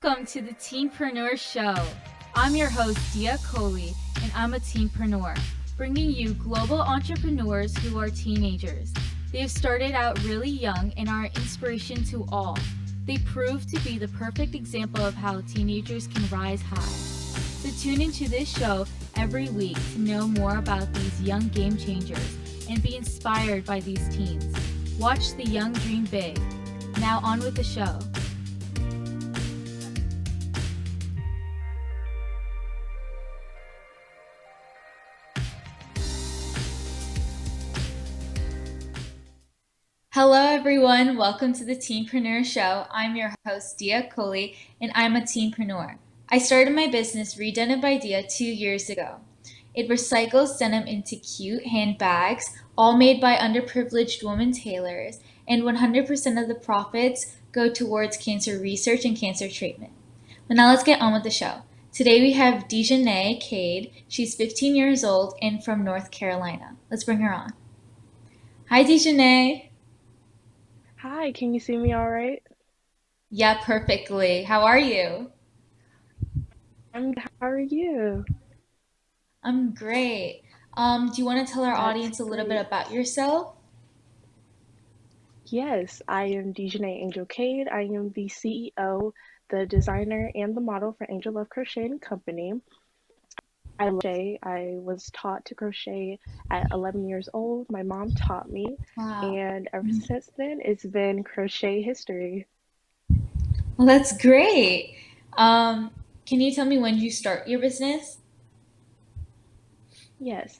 Welcome to the TeenPreneur Show. I'm your host, DeJané, and I'm a teenpreneur, bringing you global entrepreneurs who are teenagers. They have started out really young and are an inspiration to all. They prove to be the perfect example of how teenagers can rise high. So tune into this show every week to know more about these young game changers and be inspired by these teens. Watch the young dream big. Now on with the show. Hello everyone, welcome to the TeenPreneur Show. I'm your host, DeJané, and I'm a teenpreneur. I started my business, Redone by Dia, 2 years ago. It recycles denim into cute handbags, all made by underprivileged women tailors, and 100% of the profits go towards cancer research and cancer treatment. But now let's get on with the show. Today we have DeJané Cade. She's 15 years old and from North Carolina. Let's bring her on. Hi DeJané. Hi, can you see me all right? Yeah, perfectly. How are you? I'm good. How are you? I'm great. Do you want to tell our That's audience a little bit great. about yourself? Yes, I am DeJané Angel Cade. I am the CEO, the designer, and the model for Angel Love Crochet Company. I love crochet. I was taught to crochet at 11 years old. My mom taught me, Wow. and ever Mhm. since then, it's been crochet history. Well, that's great. Um, can you tell me when you start your business? Yes.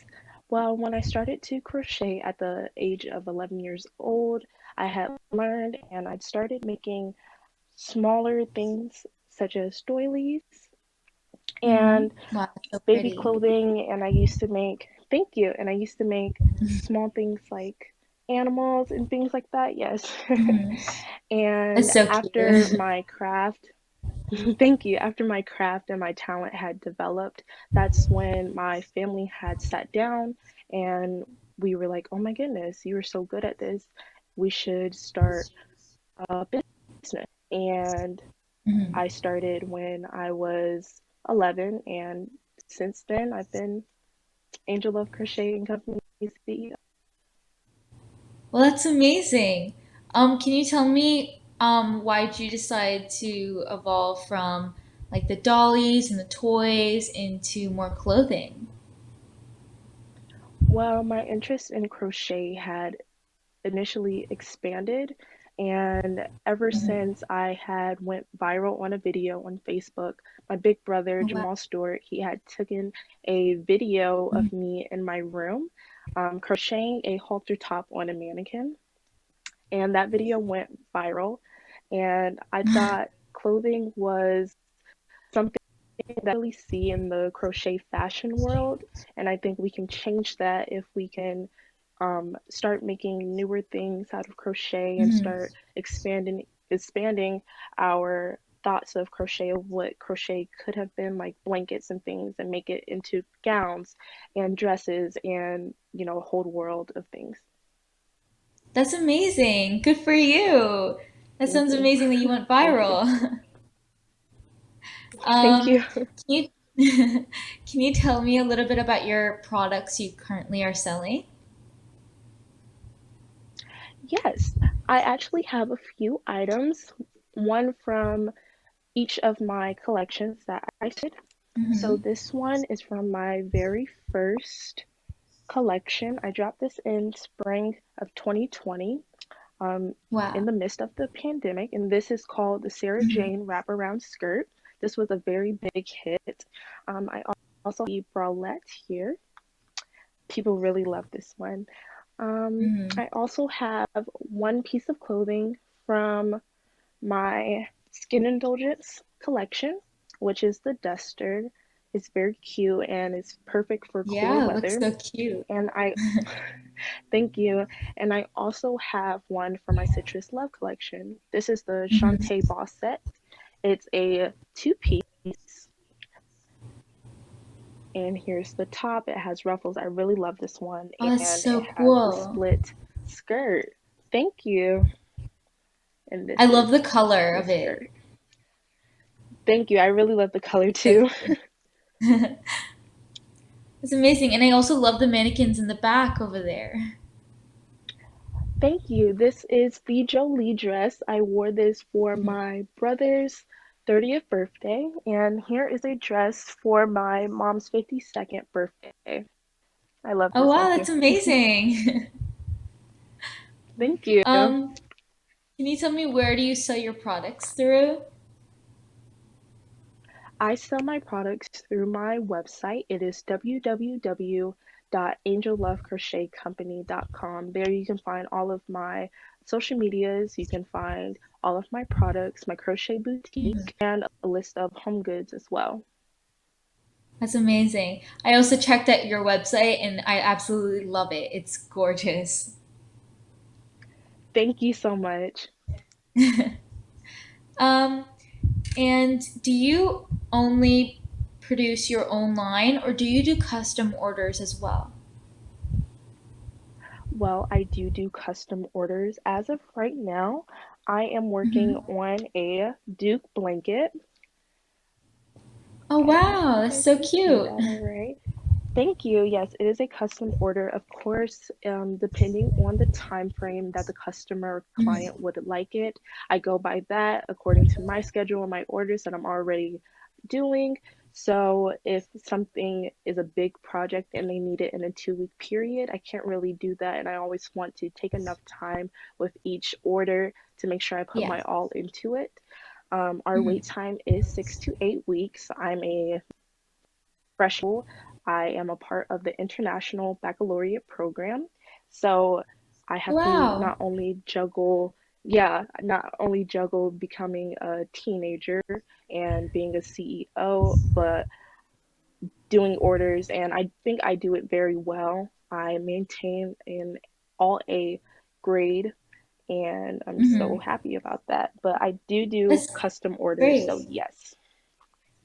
Well, when I started to crochet at the age of 11 years old, I had learned and I'd started making smaller things such as doilies and Wow, that's so baby pretty. clothing. And I used to make, thank you, and I used to make small things like animals and things like that. Yes. Mhm. And That's so after cute. my craft, thank you, after my craft and my talent had developed, that's when my family had sat down and we were like, oh my goodness, you are so good at this. We should start a business. And Mhm. I started when I was 11, and since then, I've been Angel Love Crochet and Company CEO. Well, that's amazing. Can you tell me why did you decide to evolve from like the dollies and the toys into more clothing? Well, my interest in crochet had initially expanded, and ever Mhm. since I had went viral on a video on Facebook, my big brother Oh, wow. Jamal Stewart, he had taken a video Mhm. of me in my room crocheting a halter top on a mannequin, and that video went viral. And I thought clothing was something that I really see in the crochet fashion world, and I think we can change that if we can start making newer things out of crochet and Mhm. start expanding our thoughts of crochet of what crochet could have been like blankets and things and make it into gowns and dresses and a whole world of things. That's amazing. Good for you. That Thank sounds you. amazing that you went Thank you. viral. Thank you. Can you can you tell me a little bit about your products you currently are selling? Yes, I actually have a few items, one from each of my collections that I did. So Hmm. this one is from my very first collection. I dropped this in spring of 2020, um, in Wow. the midst of the pandemic, and this is called the Sarah Hmm. Jane Wraparound Skirt. This was a very big hit. I also have the bralette here. People really love this one. Hmm. I also have one piece of clothing from my Skin Indulgence collection, which is the duster. It's very cute and it's perfect for cooler Yeah, it looks weather. so cute. And I thank you. And I also have one for my Citrus Love collection. This is the Hmm. Shantae Boss set. It's a two-piece, and here's the top. It has ruffles. I really love this one, Oh, that's and it so has the cool. split skirt. Thank you. And I this love is the color the of it. skirt. Thank you. I really love the color That's too. It's amazing. And I also love the mannequins in the back over there. Thank you. This is the Jolie dress. I wore this for my brother's 30th birthday, and here is a dress for my mom's 52nd birthday. I love Oh this one wow, too. that's amazing. Thank you. um, can you tell me where do you sell your products through? I sell my products through my website. It is www.angellovecrochetcompany.com. There you can find all of my social medias. You can find all of my products, my crochet Mhm. boutique, and a list of home goods as well. That's amazing. I also checked out your website and I absolutely love it. It's gorgeous. Thank you so much. Um, and do you only produce your own line or do you do custom orders as well? Well, I do custom orders. As of right now, I am working Mhm. on a Duke blanket. Oh Okay, I wow, think that's I so can see cute. that all right. Thank you. Yes, it is a custom order. Of course, depending on the time frame that the customer or Mhm. client would like it, I go by that according to my schedule and my orders that I'm already doing. So if something is a big project and they need it in a 2 week period, I can't really do that. And I always want to take enough time with each order to make sure I put Yeah. my all into it. Our Mhm. wait time is 6 to 8 weeks. I'm a freshman. I am a part of the International Baccalaureate program. So I have to Wow. not only juggle, yeah, not only juggle becoming a teenager and being a CEO, but doing orders. And I think I do it very well. I maintain an all A grade, and I'm so Mhm. happy about that. But I do That's custom orders. great. So, yes,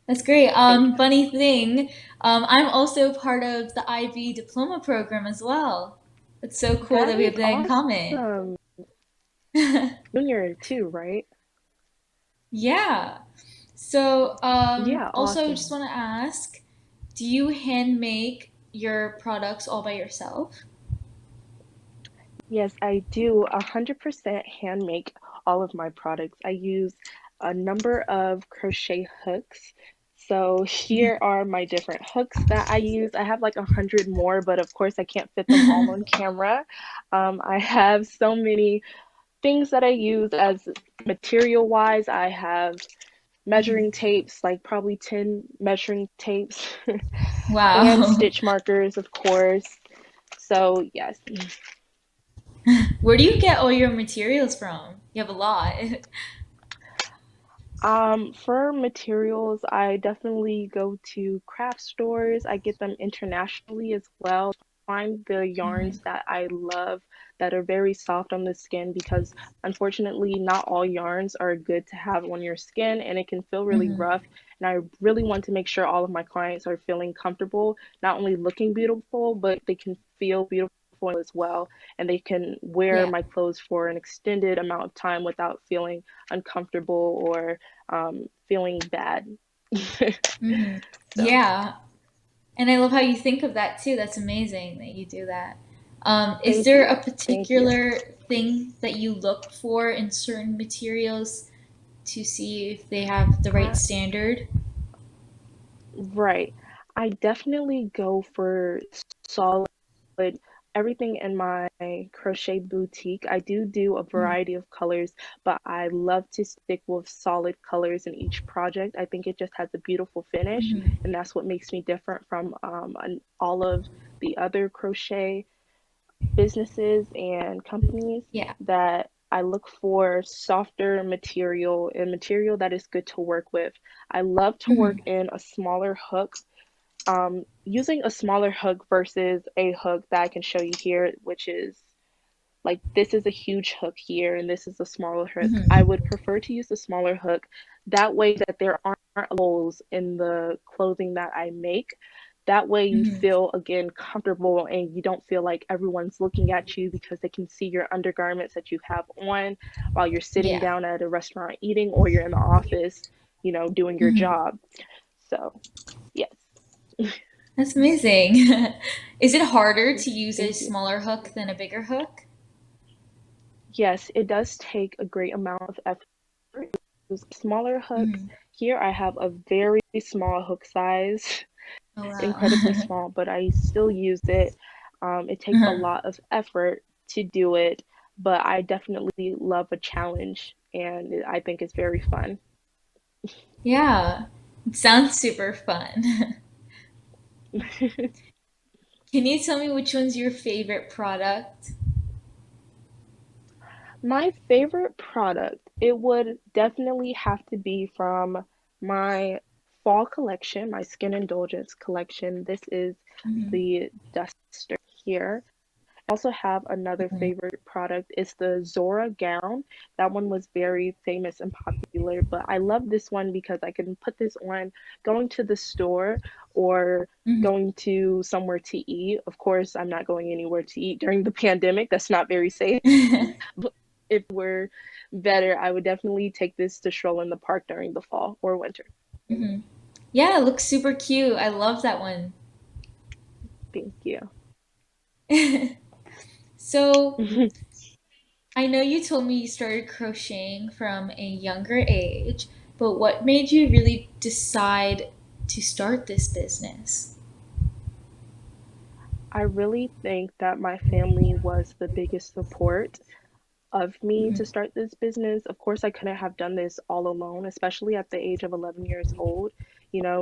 That's great. thank you. Funny thing, I'm also part of the IB diploma program as well. It's so cool That that we is have that in common. awesome. Junior too, right? Yeah. So, Yeah, also, I just awesome. want to ask, do you hand make your products all by yourself? Yes, I do 100% hand make all of my products. I use a number of crochet hooks. So here are my different hooks that I use. I have like 100 more, but of course I can't fit them all on camera. I have so many things that I use as material wise. I have measuring tapes, like probably 10 measuring tapes, and Wow. stitch markers, of course. So, yes. Where do you get all your materials from? You have a lot. For materials, I definitely go to craft stores. I get them internationally as well. Find the yarns that I love that are very soft on the skin because unfortunately, not all yarns are good to have on your skin and it can feel really Mhm. rough. And I really want to make sure all of my clients are feeling comfortable, not only looking beautiful, but they can feel beautiful as well. And they can wear Yeah. my clothes for an extended amount of time without feeling uncomfortable or feeling bad. Mhm. So, Yeah. And I love how you think of that too. That's amazing that you do that. Is thank there you. a Thank you. particular thing that you look for in certain materials to see if they have the right I, standard? right. I definitely go for solid everything in my crochet boutique. I do a Mhm. variety of colors, but I love to stick with solid colors in each project. I think it just has a beautiful finish, Mhm. and that's what makes me different from all of the other crochet businesses and companies Yeah. that I look for softer material and material that is good to work with. I love to work Mhm. in a smaller hook. Using a smaller hook versus a hook that I can show you here, which is like this is a huge hook here and this is a smaller hook. I Mhm. would prefer to use the smaller hook. That way that there aren't holes in the clothing that I make. That way you Mhm. feel again comfortable and you don't feel like everyone's looking at you because they can see your undergarments that you have on while you're sitting Yeah. down at a restaurant eating or you're in the office. doing your Mhm. job. So, yes. That's amazing. Is it harder to use a Thank you. smaller hook than a bigger hook? Yes, it does take a great amount of effort. Use smaller hooks. Mhm. Here I have a very small hook size, Oh incredibly wow. small, but I still use it. It takes a Uh-huh. lot of effort to do it, but I definitely love a challenge and I think it's very fun. Yeah, it sounds super fun. Can you tell me which one's your favorite product? My favorite product, it would definitely have to be from my fall collection, my Skin Indulgence collection. This is Mhm. the duster here. I also have another Mhm. favorite product. It's the Zora gown. That one was very famous and popular, but I love this one because I can put this on going to the store or going to somewhere to eat. Of course, I'm not going anywhere to eat during the pandemic. That's not very safe. Mhm. But if we're better, I would definitely take this to stroll in the park during the fall or winter. Mhm. Yeah, it looks super cute. I love that one. Thank you. So, I know you told me you started crocheting from a younger age, but what made you really decide to start this business? I really think that my family was the biggest support of me Mhm. to start this business. Of course, I couldn't have done this all alone, especially at the age of 11 years old.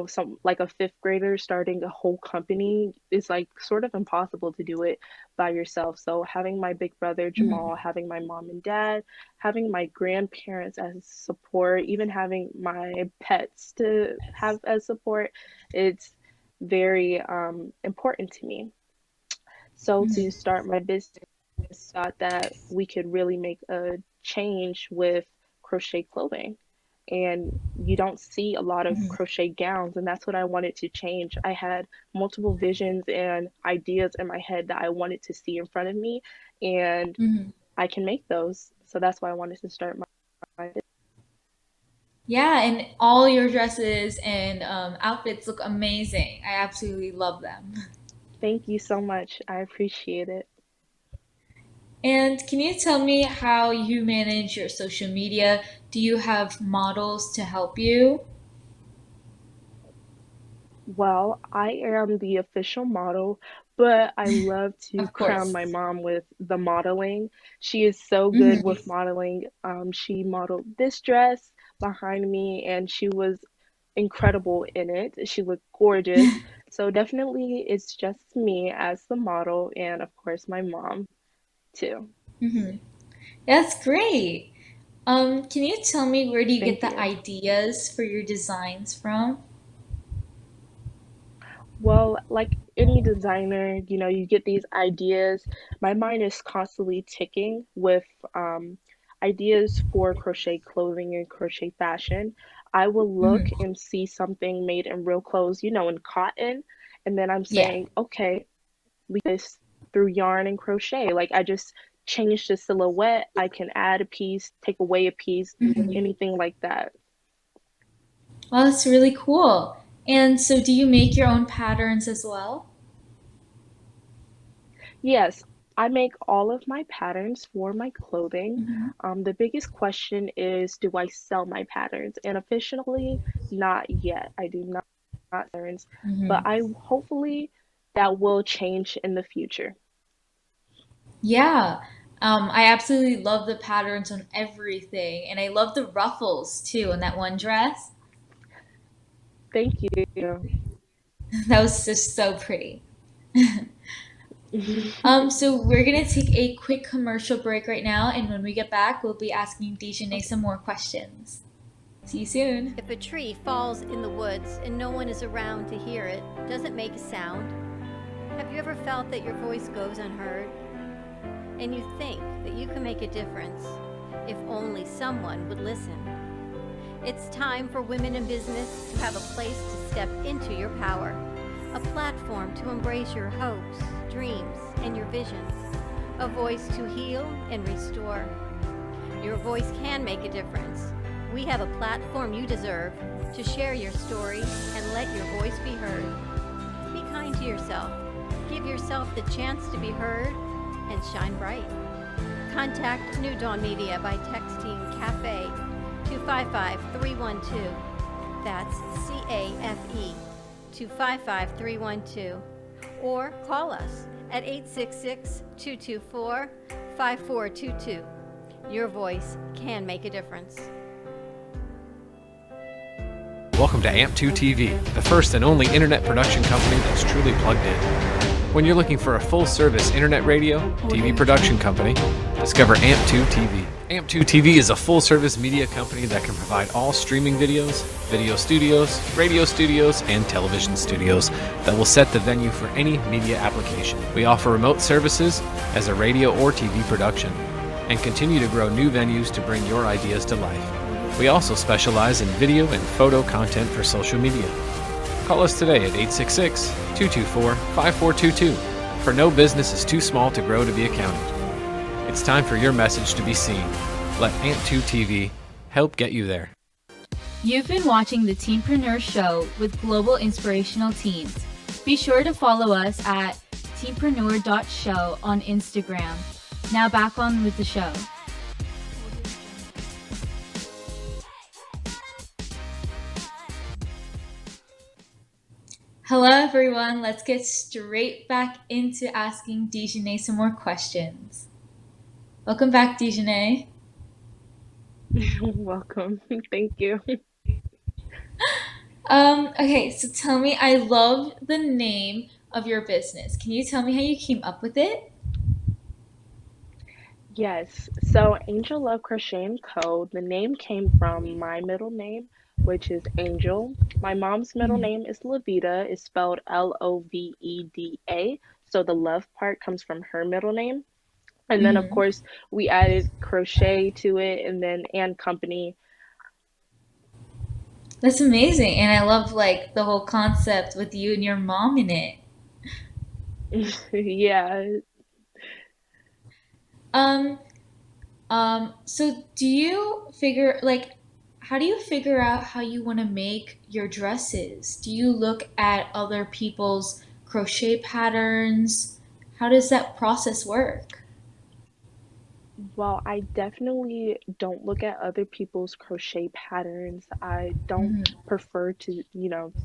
Some like a fifth grader starting a whole company is like sort of impossible to do it by yourself. So, having my big brother Mhm. Jamal, having my mom and dad, having my grandparents as support, even having my pets to have as support, it's very important to me. So Mhm. to start my business, thought that we could really make a change with crochet clothing. And you don't see a lot of Mhm. crochet gowns, and that's what I wanted to change. I had multiple visions and ideas in my head that I wanted to see in front of me, and Mhm. I can make those. So that's why I wanted to start my business. Yeah, and all your dresses and outfits look amazing. I absolutely love them. Thank you so much. I appreciate it. And can you tell me how you manage your social media? Do you have models to help you? Well, I am the official model, but I love to Of crown my course. mom with the modeling. She is so good Hmm. with modeling. She modeled this dress behind me, and she was incredible in it. She looked gorgeous. So definitely, it's just me as the model, and of course, my mom too. Hmm. That's great. Can you tell me where do you get Thank the you. ideas for your designs from? Well, like any designer, you get these ideas. My mind is constantly ticking with ideas for crochet clothing and crochet fashion. I will look Hmm. and see something made in real clothes, in cotton, and then I'm Yeah. saying, okay, we can do this through yarn and crochet. Like I just change the silhouette. I can add a piece, take away a piece, Hmm. anything like that. Well, that's really cool. And so, do you make your own patterns as well? Yes, I make all of my patterns for my clothing. Hmm. The biggest question is, do I sell my patterns? And officially, not yet. I do not patterns, but Hmm. I hopefully that will change in the future. Yeah. I absolutely love the patterns on everything, and I love the ruffles too on that one dress. Thank you. That was just so pretty. So we're gonna take a quick commercial break right now, and when we get back, we'll be asking DeJané some more questions. See you soon. If a tree falls in the woods and no one is around to hear it, does it make a sound? Have you ever felt that your voice goes unheard? And you think that you can make a difference if only someone would listen? It's time for women in business to have a place to step into your power, a platform to embrace your hopes, dreams, and your visions, a voice to heal and restore. Your voice can make a difference. We have a platform you deserve to share your story and let your voice be heard. Be kind to yourself. Give yourself the chance to be heard and shine bright. Contact New Dawn Media by texting CAFE to 55312. That's CAFE to 55312. Or call us at 866-224-5422. Your voice can make a difference. Welcome to AMP2 TV, the first and only internet production company that's truly plugged in. When you're looking for a full-service internet radio, TV production company, discover AMP2 TV. AMP2 TV is a full-service media company that can provide all streaming videos, video studios, radio studios, and television studios that will set the venue for any media application. We offer remote services as a radio or TV production, and continue to grow new venues to bring your ideas to life. We also specialize in video and photo content for social media. Call us today at 866-224-5422, for no business is too small to grow to be accounted. It's time for your message to be seen. Let AMP2 TV help get you there. You've been watching the TeenPreneur Show with global inspirational teens. Be sure to follow us at teenpreneur.show on Instagram. Now back on with the show. Hello everyone, let's get straight back into asking DeJané some more questions. Welcome back, DeJané. Welcome. Thank you. Okay, so tell me, I love the name of your business. Can you tell me how you came up with it? Yes. So Angel Love Crochet Co. The name came from my middle name, which is Angel. My mom's middle Mhm. name is Laveda. It's spelled Loveda. So the love part comes from her middle name. And then of Mhm. course we added crochet to it and then and company. That's amazing, and I love like the whole concept with you and your mom in it. Yeah. Um, so do you figure like how do you figure out how you want to make your dresses? Do you look at other people's crochet patterns? How does that process work? Well, I definitely don't look at other people's crochet patterns. I don't Mhm. prefer to,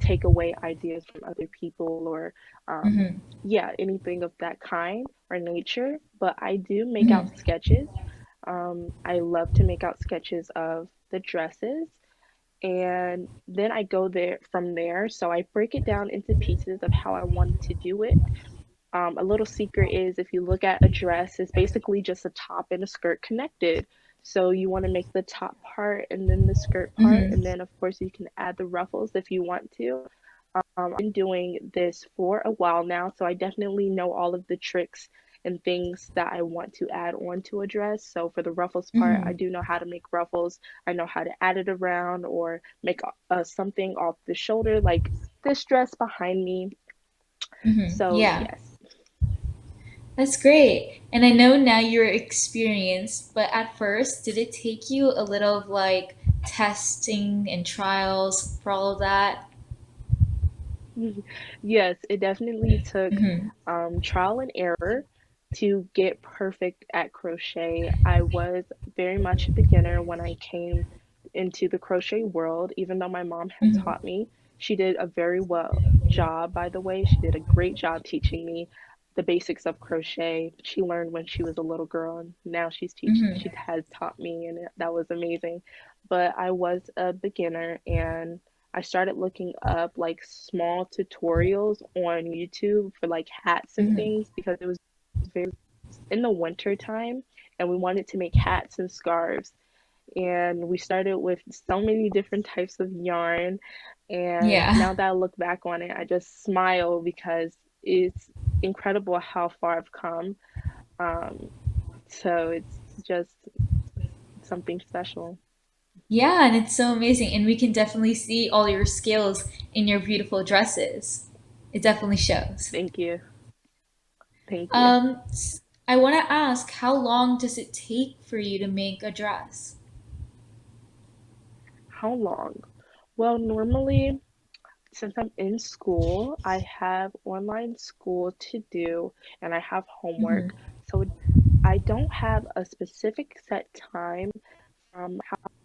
take away ideas from other people or, um, Mhm. yeah, anything of that kind or nature. But I do make out Mhm. sketches. I love to make out sketches of the dresses, and then I go there from there. So I break it down into pieces of how I want to do it. A little secret is if you look at a dress, it's basically just a top and a skirt connected. So you want to make the top part and then the skirt part, Mhm. and then of course you can add the ruffles if you want to. I've been doing this for a while now, so I definitely know all of the tricks and things that I want to add onto a dress. So for the ruffles part, I Mhm. do know how to make ruffles. I know how to add it around or make something off the shoulder, like this dress behind me. Mhm. So Yeah. yes. That's great. And I know now you're experienced, but at first, did it take you a little of like testing and trials for all of that? Yes, it definitely took Hmm. trial and error to get perfect at crochet. I was very much a beginner when I came into the crochet world, even though my mom had Hmm. taught me. She did a very well job, by the way. She did a great job teaching me the basics of crochet. She learned when she was a little girl, and now Hmm. she has taught me, and that was amazing. But I was a beginner, and I started looking up like small tutorials on YouTube for like hats and Hmm. things because it was very in the winter time and we wanted to make hats and scarves. And we started with so many different types of yarn. And Yeah. now that I look back on it, I just smile because it's incredible how far I've come. Um, so it's just something special. Yeah, and it's so amazing. And we can definitely see all your skills in your beautiful dresses. It definitely shows. Thank you. Thank you. Um, I want to ask, how long does it take for you to make a dress? How long? Well, normally, since I'm in school, I have online school to do and I have Mm-hmm. homework. So I don't have a specific set time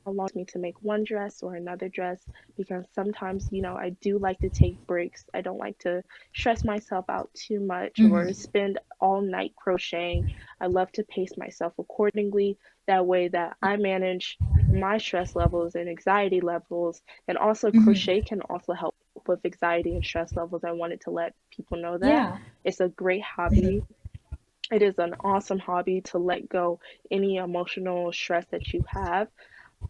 how long it takes me to make one dress or another dress because sometimes, I do like to take breaks. I don't like to stress myself out too much or Mm-hmm. spend all night crocheting. I love to pace myself accordingly. That way that I manage my stress levels and anxiety levels. And also Mm-hmm. crochet can also help with anxiety and stress levels. I wanted to let people know that. Yeah. It's a great Mm-hmm. hobby. It is an awesome hobby to let go any emotional stress that you have,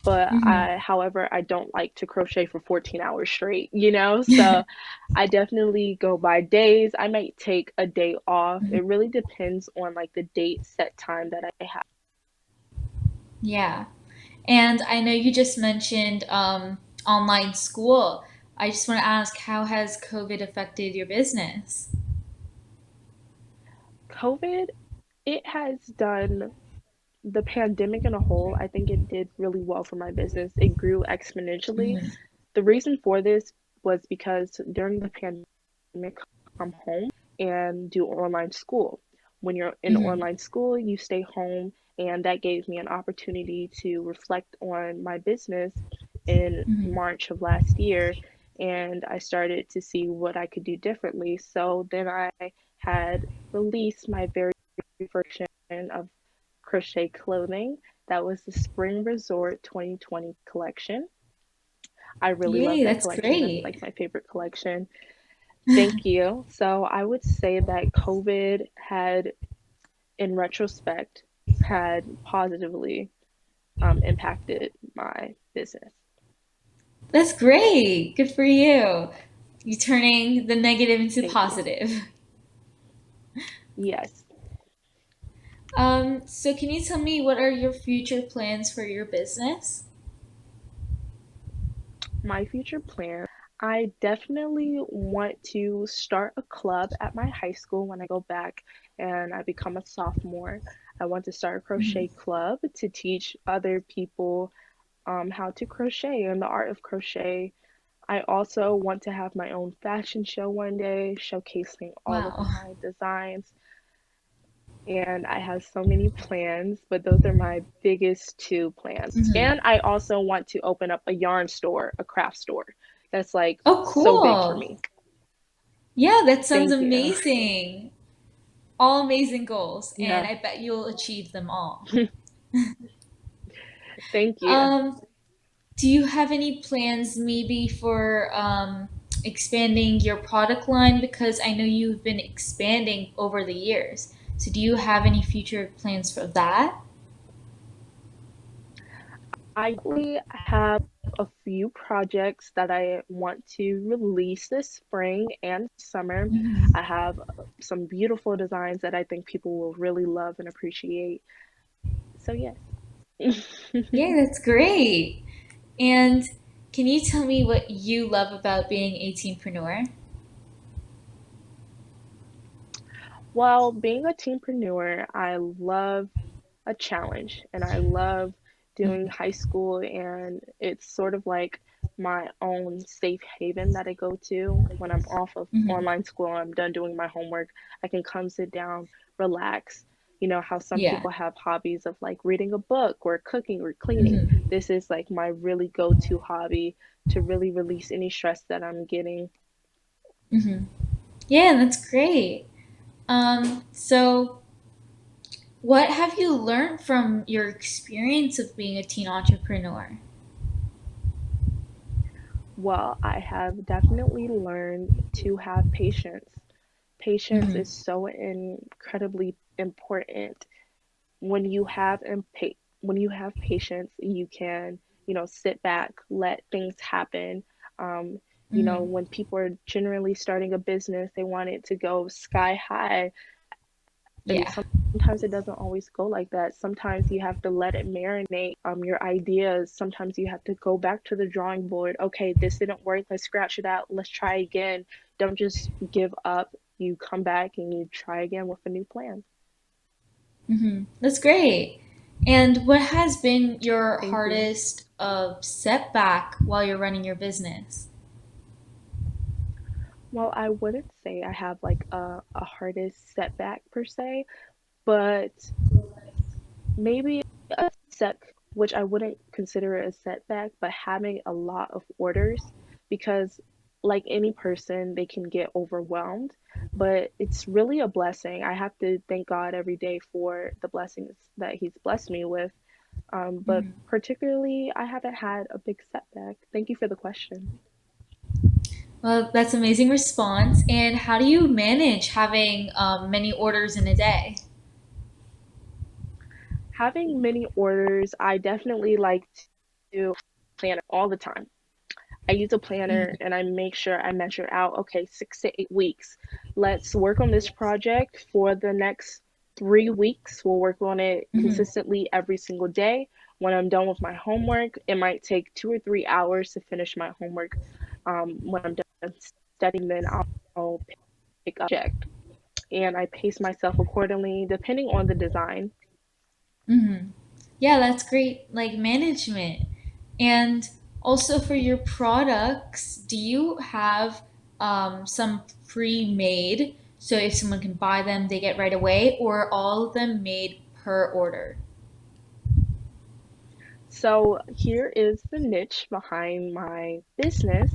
but Mm-hmm. however, I don't like to crochet for 14 hours straight. So I definitely go by days. I might take a day off. It really depends on like the date set time that I have. Yeah. And I know you just mentioned online school. I just want to ask, how has COVID affected your business? COVID, it has done the pandemic in a whole, I think it did really well for my business. It grew exponentially. Mm-hmm. The reason for this was because during the pandemic, come home and do online school. When you're in Mm-hmm. online school, you stay home, and that gave me an opportunity to reflect on my business in Mm-hmm. March of last year. And I started to see what I could do differently. So then I had released my very first version of crochet clothing. That was the Spring Resort 2020 collection. I really love Yay, that that's collection. That's great. like my favorite collection. Thank you. So I would say that COVID had, in retrospect, had positively impacted my business. That's great. Good for you. You turning the negative into Thank you. positive. Yes, So can you tell me what are your future plans for your business? my future plan. I definitely want to start a club at my high school when I go back and I become a sophomore. I want to start a Mm-hmm. crochet club to teach other people how to crochet and the art of crochet. I also want to have my own fashion show one day, showcasing all of Wow. my designs. And I have so many plans, but those are my biggest two plans. Mm-hmm. And I also want to open up a yarn store, a craft store. That's like Oh, so big for cool. me. Yeah, that sounds Thank you. amazing. All amazing goals, and Yeah, I bet you'll achieve them all. thank you. Um, do you have any plans maybe for expanding your product line? Because I know you've been expanding over the years. So do you have any future plans for that? I really have a few projects that I want to release this spring and summer. Hmm. I have some beautiful designs that I think people will really love and appreciate. So, yes. Yeah, that's great. And can you tell me what you love about being a teenpreneur? Well, being a teampreneur, I love a challenge and I love doing Hmm. high school, and it's sort of like my own safe haven that I go to when I'm off of Hmm. online school. I'm done doing my homework. I can come sit down, relax. You know how some Yeah. people have hobbies of like reading a book or cooking or cleaning. Hmm. This is like my really go-to hobby to really release any stress that I'm getting. Hmm. Yeah, that's great. So what have you learned from your experience of being a teen entrepreneur? Well, I have definitely learned to have patience. Patience Hmm. is so incredibly important. When you have when you have patience, you can, sit back, let things happen. Hmm. When people are generally starting a business, they want it to go sky high, and Yeah. sometimes it doesn't always go like that. Sometimes you have to let it marinate. Your ideas, sometimes you have to go back to the drawing board. Okay, this didn't work, let's scratch it out, let's try again. Don't just give up. You come back and you try again with a new plan. Hmm. That's great. And what has been your Thank you. hardest setback while you're running your business? Well, I wouldn't say I have like a hardest setback per se, but maybe a setback, which I wouldn't consider a setback, but having a lot of orders because, like any person, they can get overwhelmed, but it's really a blessing. I have to thank God every day for the blessings that He's blessed me with. But Mhm. particularly, I haven't had a big setback. Thank you for the question. Well, that's amazing response. And how do you manage having many orders in a day? Having many orders, I definitely like to plan it all the time. I use a planner Mhm. and I make sure I measure out, okay, 6 to 8 weeks. Let's work on this project for the next 3 weeks. We'll work on it Mhm. consistently every single day. When I'm done with my homework, it might take 2 or 3 hours to finish my homework. When I'm done studying, then I'll pick up a project and I pace myself accordingly depending on the design. Mhm. Yeah, that's great. Like management. And also for your products, do you have some pre-made so if someone can buy them, they get right away, or are all of them made per order? So here is the niche behind my business.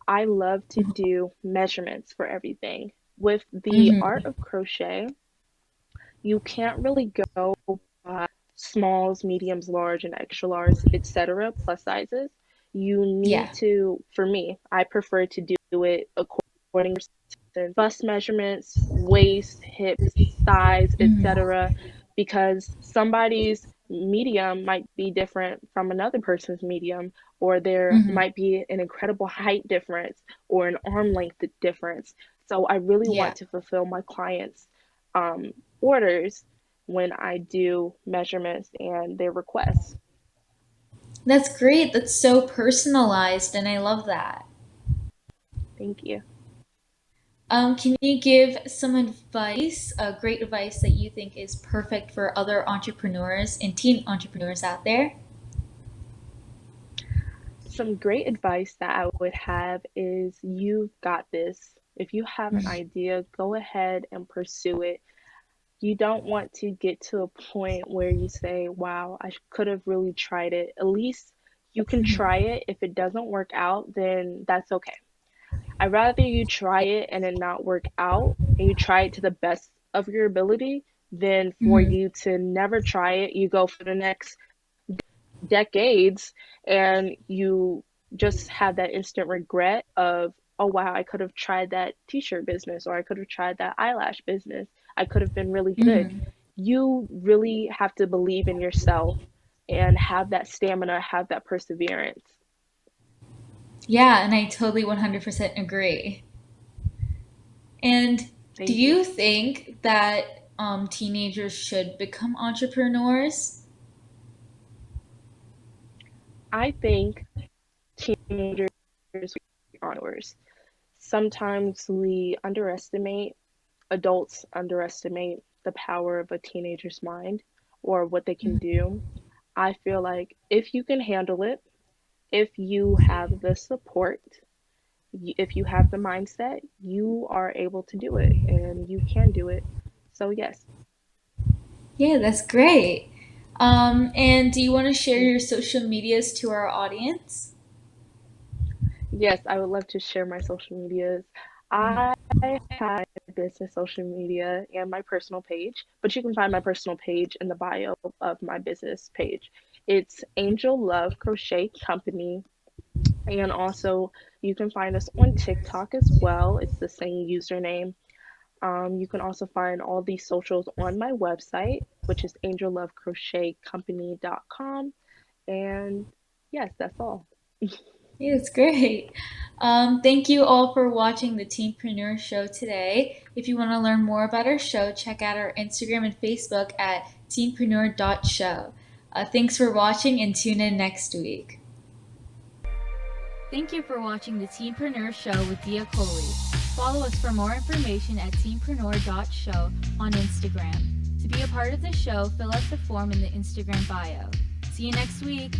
I love to do measurements for everything. With the art Mm-hmm. of crochet, you can't really go by smalls, mediums, large, and extra large, etc., plus sizes. You need Yeah. to, for me, I prefer to do it according to bust measurements, waist, hips, thighs, Mm-hmm. etc., because somebody's medium might be different from another person's medium, or there Mm-hmm. might be an incredible height difference or an arm length difference. So I really Yeah. want to fulfill my clients' um, orders when I do measurements and their requests. That's great. That's so personalized, and I love that. Thank you. Can you give some advice, great advice that you think is perfect for other entrepreneurs and teen entrepreneurs out there? Some great advice that I would have is you've got this. If you have an idea, go ahead and pursue it. You don't want to get to a point where you say, wow, I could have really tried it. At least you can Mhm. try it. If it doesn't work out, then that's okay. I'd rather you try it and it not work out and you try it to the best of your ability than for Mhm. you to never try it. You go for the next decades and you just have that instant regret of, oh wow, I could have tried that t-shirt business or I could have tried that eyelash business. I could have been really good. Mhm. You really have to believe in yourself and have that stamina, have that perseverance. Yeah, and I totally 100% agree. And do Thank you. you think that teenagers should become entrepreneurs? I think teenagers entrepreneurs. Sometimes we underestimate, adults underestimate the power of a teenager's mind or what they can do. I feel like if you can handle it, if you have the support, if you have the mindset, you are able to do it and you can do it. So, yes, Yeah, that's great. And do you want to share thank your you. social medias to our audience? Yes, I would love to share my social medias. Mhm. I have business social media and my personal page, but you can find my personal page in the bio of my business page. It's Angel Love Crochet Company. And also, you can find us on TikTok as well. It's the same username. You can also find all these socials on my website, which is angellovecrochetcompany.com. And yes, that's all. Yeah, it's great. Thank you all for watching the Teenpreneur Show today. If you want to learn more about our show, check out our Instagram and Facebook at teenpreneur.show. Thanks for watching and tune in next week. Thank you for watching the Teenpreneur Show with Dia Coley. Follow us for more information at teenpreneur.show on Instagram. To be a part of the show, fill out the form in the Instagram bio. See you next week!